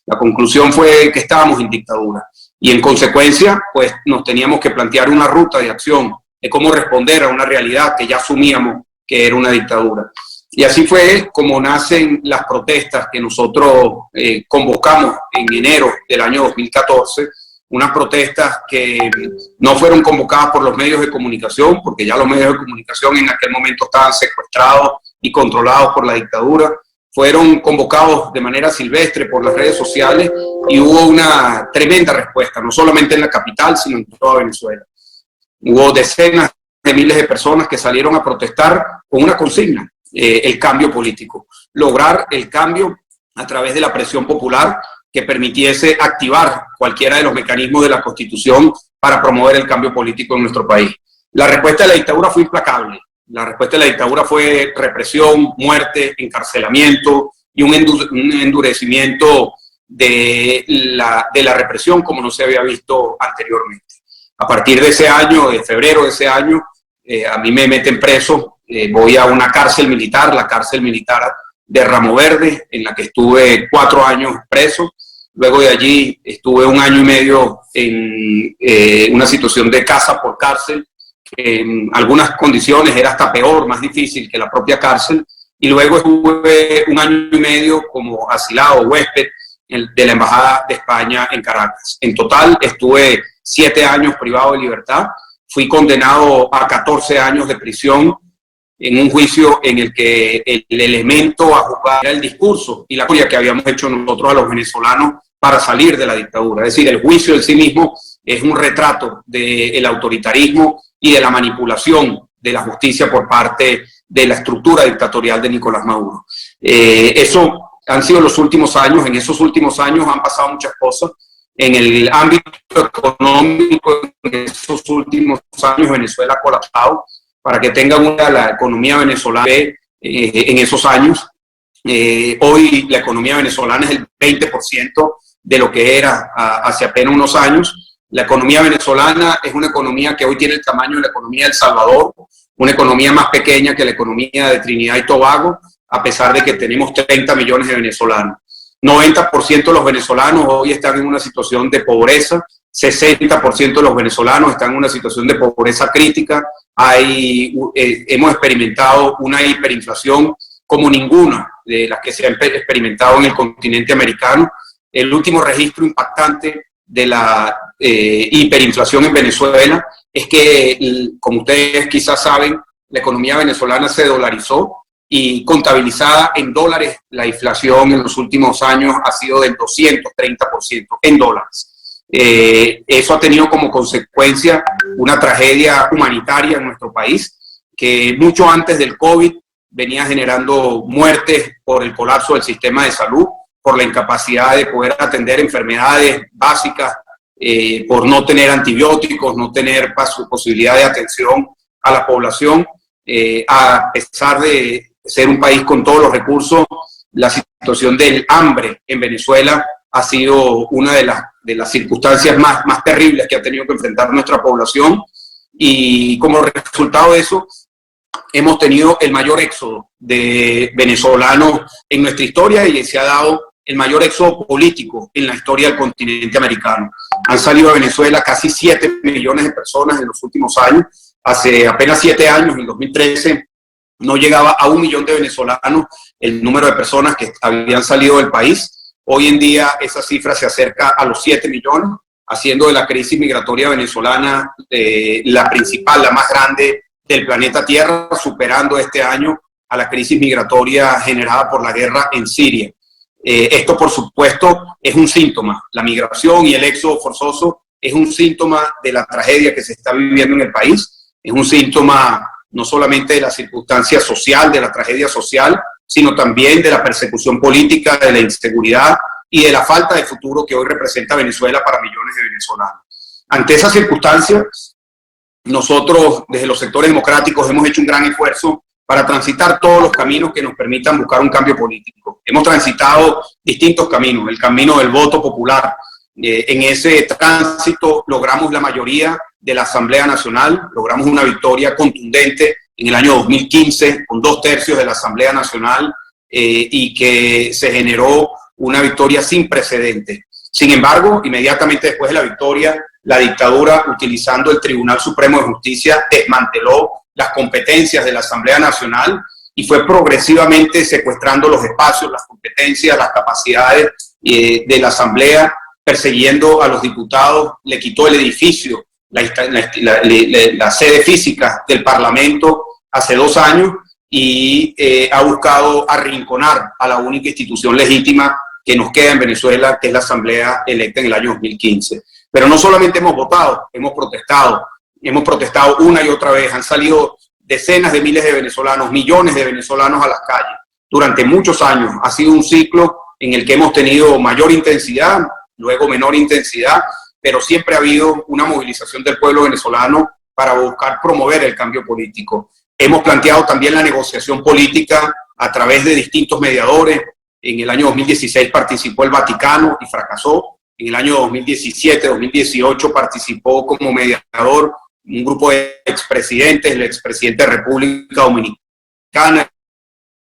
La conclusión fue que estábamos en dictadura y en consecuencia pues nos teníamos que plantear una ruta de acción de cómo responder a una realidad que ya asumíamos que era una dictadura. Y así fue como nacen las protestas que nosotros convocamos en enero del año 2014, unas protestas que no fueron convocadas por los medios de comunicación, porque ya los medios de comunicación en aquel momento estaban secuestrados y controlados por la dictadura, fueron convocados de manera silvestre por las redes sociales y hubo una tremenda respuesta, no solamente en la capital, sino en toda Venezuela. Hubo decenas de miles de personas que salieron a protestar con una consigna, el cambio político, lograr el cambio a través de la presión popular que permitiese activar cualquiera de los mecanismos de la Constitución para promover el cambio político en nuestro país. La respuesta de la dictadura fue implacable. La respuesta de la dictadura fue represión, muerte, encarcelamiento y un endurecimiento de la represión como no se había visto anteriormente. A partir de ese año, de febrero de ese año, a mí me meten preso, voy a una cárcel militar, la cárcel militar de Ramo Verde, en la que estuve 4 años preso. Luego de allí estuve 1 año y medio en una situación de casa por cárcel, que en algunas condiciones era hasta peor, más difícil que la propia cárcel. Y luego estuve 1 año y medio como asilado, huésped de la Embajada de España en Caracas. En total estuve 7 años privado de libertad. Fui condenado a 14 años de prisión en un juicio en el que el elemento a juzgar era el discurso y la historia que habíamos hecho nosotros a los venezolanos para salir de la dictadura. Es decir, el juicio en sí mismo es un retrato del autoritarismo y de la manipulación de la justicia por parte de la estructura dictatorial de Nicolás Maduro. Eso han sido los últimos años. En esos últimos años han pasado muchas cosas. En el ámbito económico, en esos últimos años Venezuela ha colapsado. Para que tengan la economía venezolana en esos años. Hoy la economía venezolana es el 20% de lo que era hace apenas unos años. La economía venezolana es una economía que hoy tiene el tamaño de la economía de El Salvador, una economía más pequeña que la economía de Trinidad y Tobago, a pesar de que tenemos 30 millones de venezolanos. 90% de los venezolanos hoy están en una situación de pobreza, 60% de los venezolanos están en una situación de pobreza crítica. Hemos experimentado una hiperinflación como ninguna de las que se ha experimentado en el continente americano. El último registro impactante de la hiperinflación en Venezuela es que, como ustedes quizás saben, la economía venezolana se dolarizó y contabilizada en dólares, la inflación en los últimos años ha sido del 230% en dólares. Eso ha tenido como consecuencia una tragedia humanitaria en nuestro país, que mucho antes del COVID venía generando muertes por el colapso del sistema de salud, por la incapacidad de poder atender enfermedades básicas, por no tener antibióticos, no tener posibilidad de atención a la población. A pesar de ser un país con todos los recursos, la situación del hambre en Venezuela ha sido una de las circunstancias más terribles que ha tenido que enfrentar nuestra población, y como resultado de eso hemos tenido el mayor éxodo de venezolanos en nuestra historia y se ha dado el mayor éxodo político en la historia del continente americano. Han salido de Venezuela casi 7 millones de personas en los últimos años. Hace apenas 7 años, en 2013, no llegaba a 1 millón de venezolanos el número de personas que habían salido del país. Hoy en día esa cifra se acerca a los 7 millones, haciendo de la crisis migratoria venezolana la principal, la más grande del planeta Tierra, superando este año a la crisis migratoria generada por la guerra en Siria. Esto, por supuesto, es un síntoma. La migración y el éxodo forzoso es un síntoma de la tragedia que se está viviendo en el país. Es un síntoma no solamente de la circunstancia social, de la tragedia social, sino también de la persecución política, de la inseguridad y de la falta de futuro que hoy representa Venezuela para millones de venezolanos. Ante esas circunstancias, nosotros desde los sectores democráticos hemos hecho un gran esfuerzo para transitar todos los caminos que nos permitan buscar un cambio político. Hemos transitado distintos caminos, el camino del voto popular. En ese tránsito logramos la mayoría de la Asamblea Nacional, logramos una victoria contundente en el año 2015 con 2/3 de la Asamblea Nacional y que se generó una victoria sin precedentes. Sin embargo, inmediatamente después de la victoria, la dictadura, utilizando el Tribunal Supremo de Justicia, desmanteló las competencias de la Asamblea Nacional y fue progresivamente secuestrando los espacios, las competencias, las capacidades de la Asamblea, persiguiendo a los diputados, le quitó el edificio, la sede física del Parlamento hace 2 años y ha buscado arrinconar a la única institución legítima que nos queda en Venezuela, que es la Asamblea electa en el año 2015. Pero no solamente hemos votado, hemos protestado una y otra vez, han salido decenas de miles de venezolanos, millones de venezolanos a las calles. Durante muchos años ha sido un ciclo en el que hemos tenido mayor intensidad, luego menor intensidad, pero siempre ha habido una movilización del pueblo venezolano para buscar promover el cambio político. Hemos planteado también la negociación política a través de distintos mediadores. En el año 2016 participó el Vaticano y fracasó. En el año 2017-2018 participó como mediador un grupo de expresidentes, el expresidente de República Dominicana,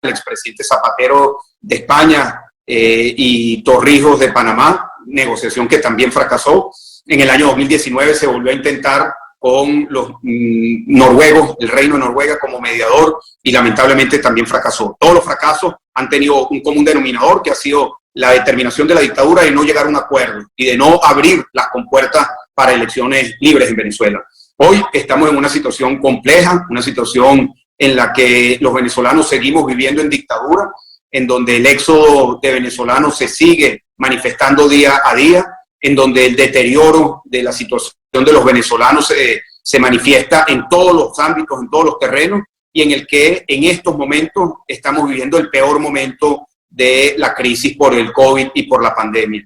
el expresidente Zapatero de España y Torrijos de Panamá, negociación que también fracasó. En el año 2019 se volvió a intentar con los noruegos, el Reino de Noruega como mediador, y lamentablemente también fracasó. Todos los fracasos han tenido un común denominador, que ha sido la determinación de la dictadura de no llegar a un acuerdo y de no abrir las compuertas para elecciones libres en Venezuela. Hoy estamos en una situación compleja, una situación en la que los venezolanos seguimos viviendo en dictadura, en donde el éxodo de venezolanos se sigue manifestando día a día, en donde el deterioro de la situación de los venezolanos se manifiesta en todos los ámbitos, en todos los terrenos, y en el que en estos momentos estamos viviendo el peor momento de la crisis por el COVID y por la pandemia.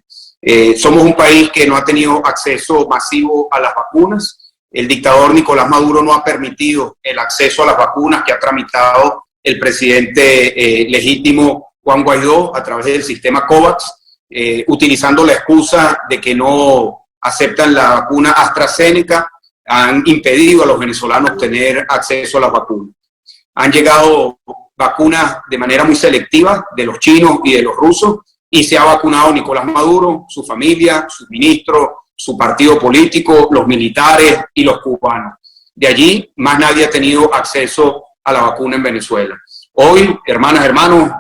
Somos un país que no ha tenido acceso masivo a las vacunas. El dictador Nicolás Maduro no ha permitido el acceso a las vacunas que ha tramitado el presidente legítimo Juan Guaidó a través del sistema COVAX, utilizando la excusa de que no aceptan la vacuna AstraZeneca. Han impedido a los venezolanos tener acceso a las vacunas. Han llegado vacunas de manera muy selectiva de los chinos y de los rusos, y se ha vacunado Nicolás Maduro, su familia, sus ministros, su partido político, los militares y los cubanos. De allí, más nadie ha tenido acceso a la vacuna en Venezuela. Hoy, hermanas, hermanos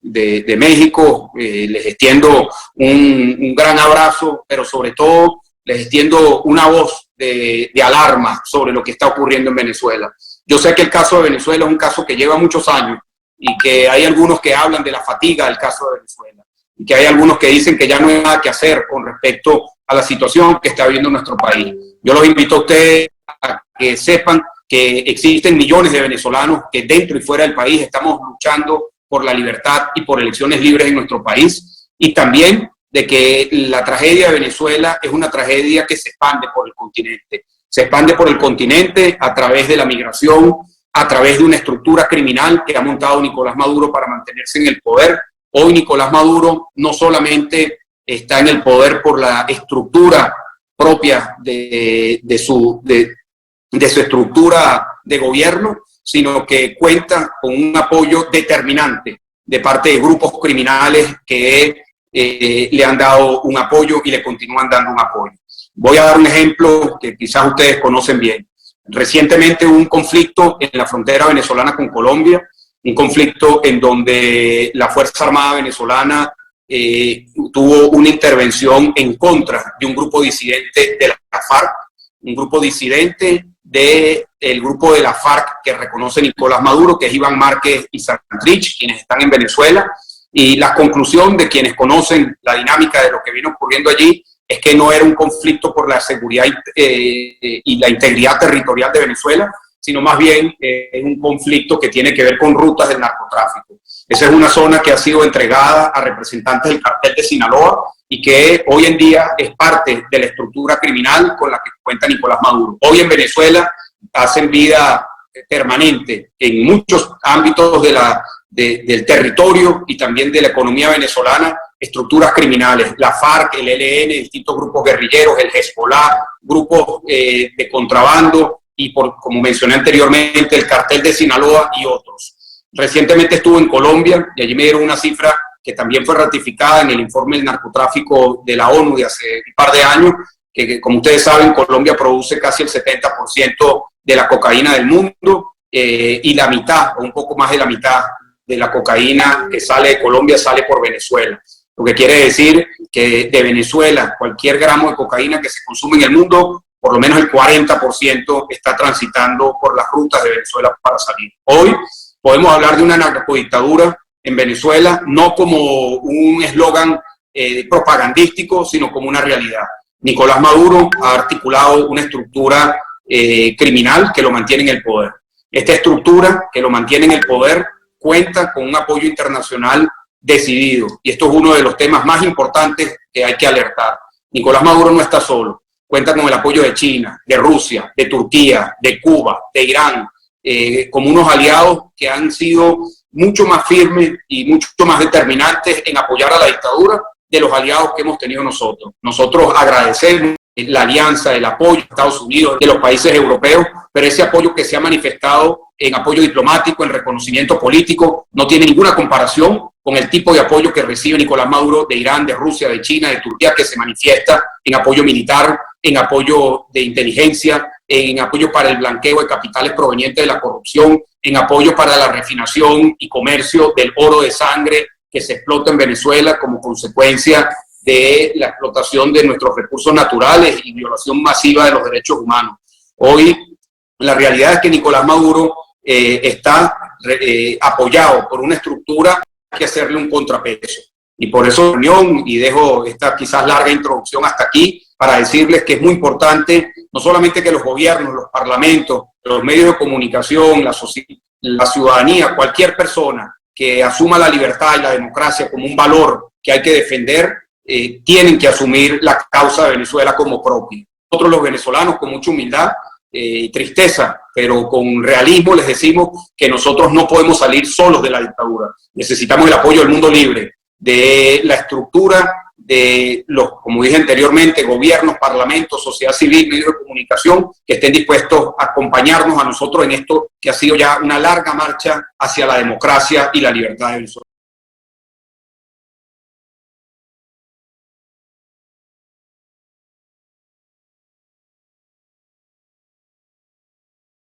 de México, les extiendo un gran abrazo, pero sobre todo les extiendo una voz de alarma sobre lo que está ocurriendo en Venezuela. Yo sé que el caso de Venezuela es un caso que lleva muchos años y que hay algunos que hablan de la fatiga del caso de Venezuela y que hay algunos que dicen que ya no hay nada que hacer con respecto a la situación que está viviendo nuestro país. Yo los invito a ustedes a que sepan que existen millones de venezolanos que dentro y fuera del país estamos luchando por la libertad y por elecciones libres en nuestro país, y también de que la tragedia de Venezuela es una tragedia que se expande por el continente. Se expande por el continente a través de la migración, a través de una estructura criminal que ha montado Nicolás Maduro para mantenerse en el poder. Hoy Nicolás Maduro no solamente está en el poder por la estructura propia de su estructura de gobierno, sino que cuenta con un apoyo determinante de parte de grupos criminales que le han dado un apoyo y le continúan dando un apoyo. Voy a dar un ejemplo que quizás ustedes conocen bien. Recientemente hubo un conflicto en la frontera venezolana con Colombia, un conflicto en donde la Fuerza Armada venezolana tuvo una intervención en contra de un grupo disidente de la FARC, un grupo disidente del grupo de la FARC que reconoce Nicolás Maduro, que es Iván Márquez y Santrich, quienes están en Venezuela. Y la conclusión de quienes conocen la dinámica de lo que vino ocurriendo allí es que no era un conflicto por la seguridad y la integridad territorial de Venezuela, sino más bien es un conflicto que tiene que ver con rutas del narcotráfico. Esa es una zona que ha sido entregada a representantes del cartel de Sinaloa y que hoy en día es parte de la estructura criminal con la que cuenta Nicolás Maduro. Hoy en Venezuela hacen vida permanente en muchos ámbitos del territorio y también de la economía venezolana, estructuras criminales, la FARC, el ELN, distintos grupos guerrilleros, el Hezbollah, grupos de contrabando y, como mencioné anteriormente, el cartel de Sinaloa y otros. Recientemente estuve en Colombia y allí me dieron una cifra que también fue ratificada en el informe del narcotráfico de la ONU de hace un par de años, que como ustedes saben, Colombia produce casi el 70% de la cocaína del mundo, y la mitad, o un poco más de la mitad, de la cocaína que sale de Colombia sale por Venezuela. Lo que quiere decir que de Venezuela, cualquier gramo de cocaína que se consume en el mundo, por lo menos el 40% está transitando por las rutas de Venezuela para salir. Hoy podemos hablar de una narcodictadura en Venezuela, no como un eslogan propagandístico, sino como una realidad. Nicolás Maduro ha articulado una estructura criminal que lo mantiene en el poder. Esta estructura que lo mantiene en el poder cuenta con un apoyo internacional decidido, y esto es uno de los temas más importantes que hay que alertar. Nicolás Maduro no está solo, cuenta con el apoyo de China, de Rusia, de Turquía, de Cuba, de Irán, como unos aliados que han sido mucho más firmes y mucho más determinantes en apoyar a la dictadura de los aliados que hemos tenido nosotros. Nosotros agradecemos la alianza, el apoyo de Estados Unidos, de los países europeos, pero ese apoyo que se ha manifestado en apoyo diplomático, en reconocimiento político, no tiene ninguna comparación con el tipo de apoyo que recibe Nicolás Maduro de Irán, de Rusia, de China, de Turquía, que se manifiesta en apoyo militar, en apoyo de inteligencia, en apoyo para el blanqueo de capitales provenientes de la corrupción, en apoyo para la refinación y comercio del oro de sangre que se explota en Venezuela como consecuencia de la explotación de nuestros recursos naturales y violación masiva de los derechos humanos. Hoy la realidad es que Nicolás Maduro está apoyado por una estructura que hacerle un contrapeso. Y por eso, y dejo esta quizás larga introducción hasta aquí, para decirles que es muy importante no solamente que los gobiernos, los parlamentos, los medios de comunicación, la ciudadanía, cualquier persona que asuma la libertad y la democracia como un valor que hay que defender, tienen que asumir la causa de Venezuela como propia. Nosotros los venezolanos, con mucha humildad y tristeza, pero con realismo, les decimos que nosotros no podemos salir solos de la dictadura. Necesitamos el apoyo del mundo libre, de la estructura de los, como dije anteriormente, gobiernos, parlamentos, sociedad civil, medios de comunicación, que estén dispuestos a acompañarnos a nosotros en esto que ha sido ya una larga marcha hacia la democracia y la libertad de Venezuela.